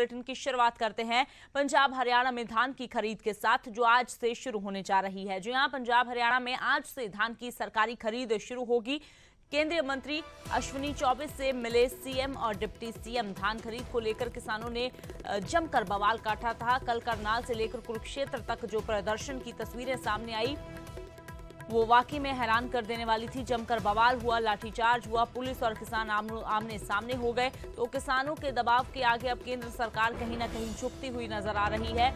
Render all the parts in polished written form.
Bulletin की शुरुआत करते हैं पंजाब हरियाणा में धान की खरीद के साथ, जो आज से शुरू होने जा रही है। जी हां, पंजाब हरियाणा में आज से धान की सरकारी खरीद शुरू होगी। केंद्रीय मंत्री अश्विनी चौबे से मिले सीएम और डिप्टी सीएम। धान खरीद को लेकर किसानों ने जमकर बवाल काटा था। कल करनाल से लेकर कुरुक्षेत्र तक जो प्रदर्शन की तस्वीरें सामने आई वो वाकई में हैरान कर देने वाली थी। जमकर बवाल हुआ, लाठीचार्ज हुआ, पुलिस और किसान आमने सामने हो गए। तो किसानों के दबाव के आगे अब केंद्र सरकार कहीं ना कहीं झुकती हुई नजर आ रही है,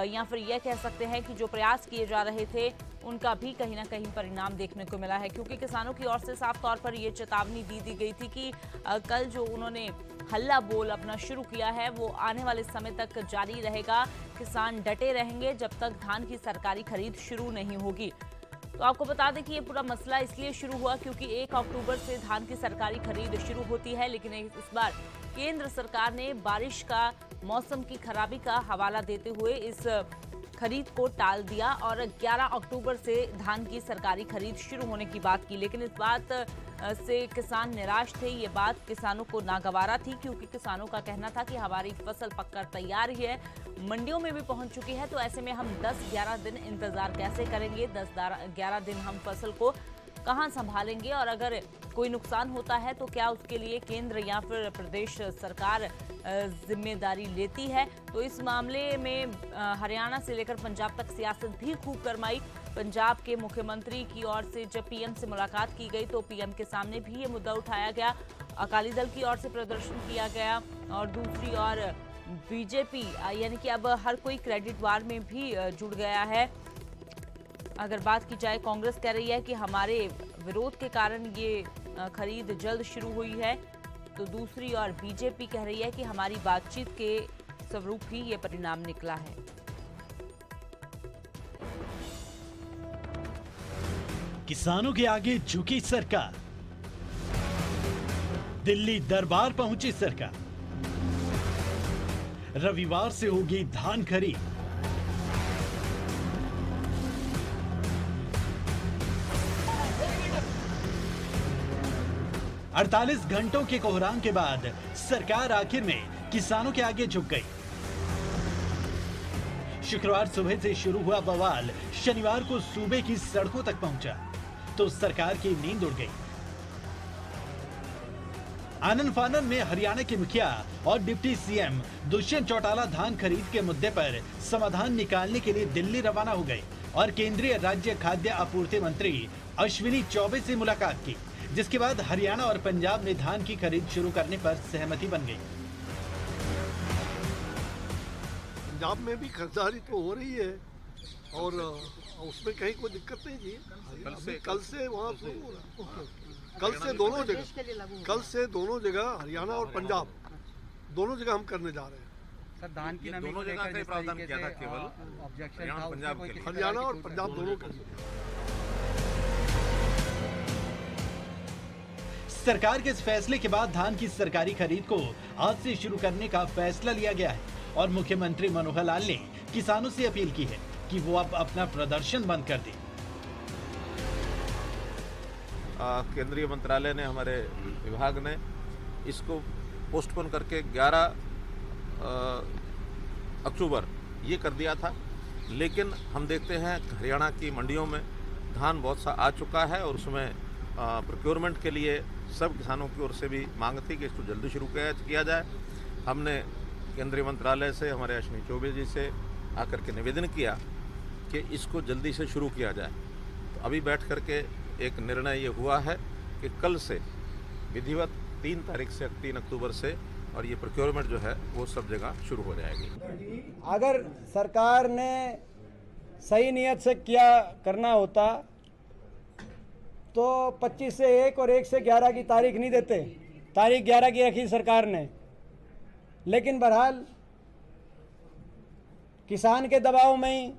या फिर यह कह सकते हैं कि जो प्रयास किए जा रहे थे उनका भी कहीं ना कहीं परिणाम देखने को मिला है, क्योंकि किसानों की ओर से साफ तौर पर यह चेतावनी दी गई थी कि कल जो उन्होंने हल्ला बोल अपना शुरू किया है वो आने वाले समय तक जारी रहेगा। किसान डटे रहेंगे जब तक धान की सरकारी खरीद शुरू नहीं होगी। तो आपको बता दें कि ये पूरा मसला इसलिए शुरू हुआ क्योंकि 1 अक्टूबर से धान की सरकारी खरीद शुरू होती है, लेकिन इस बार केंद्र सरकार ने बारिश का मौसम की खराबी का हवाला देते हुए इस खरीद को टाल दिया और 11 अक्टूबर से धान की सरकारी खरीद शुरू होने की बात की। लेकिन इस बात से किसान निराश थे। ये बात किसानों को नागवारा थी, क्योंकि किसानों का कहना था कि हमारी फसल पककर तैयार ही है, मंडियों में भी पहुंच चुकी है, तो ऐसे में हम 10-11 दिन इंतजार कैसे करेंगे? 10-11 दिन हम फसल को कहां संभालेंगे? और अगर कोई नुकसान होता है तो क्या उसके लिए केंद्र या फिर प्रदेश सरकार जिम्मेदारी लेती है? तो इस मामले में हरियाणा से लेकर पंजाब तक सियासत भी खूब गरमाई। पंजाब के मुख्यमंत्री की ओर से जब पीएम से मुलाकात की गई तो पीएम के सामने भी ये मुद्दा उठाया गया। अकाली दल की ओर से प्रदर्शन किया गया और दूसरी ओर बीजेपी यानी कि अब हर कोई क्रेडिट वार में भी जुड़ गया है। अगर बात की जाए, कांग्रेस कह रही है कि हमारे विरोध के कारण ये खरीद जल्द शुरू हुई है, तो दूसरी ओर बीजेपी कह रही है कि हमारी बातचीत के स्वरूप ही ये परिणाम निकला है। किसानों के आगे झुकी सरकार, दिल्ली दरबार पहुंची सरकार। रविवार से होगी धान खरीद। अड़तालीस घंटों के कोहराम के बाद सरकार आखिर में किसानों के आगे झुक गई। शुक्रवार सुबह से शुरू हुआ बवाल शनिवार को सूबे की सड़कों तक पहुंचा तो सरकार की नींद उड़ गई। आनन फानन में हरियाणा के मुखिया और डिप्टी सीएम दुष्यंत चौटाला धान खरीद के मुद्दे पर समाधान निकालने के लिए दिल्ली रवाना हो गए और केंद्रीय राज्य खाद्य आपूर्ति मंत्री अश्विनी चौबे से मुलाकात की, जिसके बाद हरियाणा और पंजाब में धान की खरीद शुरू करने पर सहमति बन गई। पंजाब में भी खरीदारी तो हो रही है और उसमें कहीं कोई दिक्कत नहीं जी। कल से वहाँ कल से दोनों जगह हरियाणा और पंजाब दोनों जगह हम करने जा रहे हैं। सर, धान की नमी को लेकर जिस तरीके से केवल ऑब्जेक्शन था, हरियाणा और पंजाब दोनों के लिए। सरकार के इस फैसले के बाद धान की सरकारी खरीद को आज से शुरू करने का फैसला लिया गया है और मुख्यमंत्री मनोहर लाल ने किसानों से अपील की है कि वो अब अपना प्रदर्शन बंद कर दें। केंद्रीय मंत्रालय ने, हमारे विभाग ने इसको पोस्टपोन करके 11 अक्टूबर ये कर दिया था, लेकिन हम देखते हैं हरियाणा की मंडियों में धान बहुत सा आ चुका है और उसमें प्रोक्योरमेंट के लिए सब किसानों की ओर से भी मांग थी कि इसको जल्दी शुरू किया जाए। हमने केंद्रीय मंत्रालय से, हमारे अश्विनी चौबे जी से आकर के निवेदन किया कि इसको जल्दी से शुरू किया जाए। तो अभी बैठ करके एक निर्णय ये हुआ है कि कल से विधिवत 3 तारीख से 3 अक्टूबर से और ये प्रोक्योरमेंट जो है वो सब जगह शुरू हो जाएगी। अगर सरकार ने सही नियत से किया करना होता तो 25 से 1 और 1 से 11 की तारीख नहीं देते। तारीख 11 की रखी सरकार ने, लेकिन बहरहाल किसान के दबाव में ही,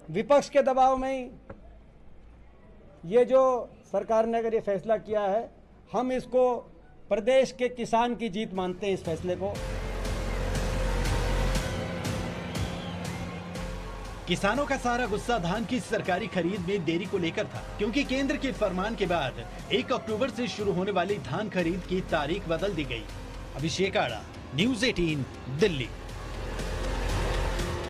विपक्ष के दबाव में ही ये जो सरकार ने अगर ये फैसला किया है, हम इसको प्रदेश के किसान की जीत मानते हैं इस फैसले को। किसानों का सारा गुस्सा धान की सरकारी खरीद में देरी को लेकर था, क्योंकि केंद्र के फरमान के बाद 1 अक्टूबर से शुरू होने वाली धान खरीद की तारीख बदल दी गई। अभिषेक आड़ा, न्यूज 18 दिल्ली।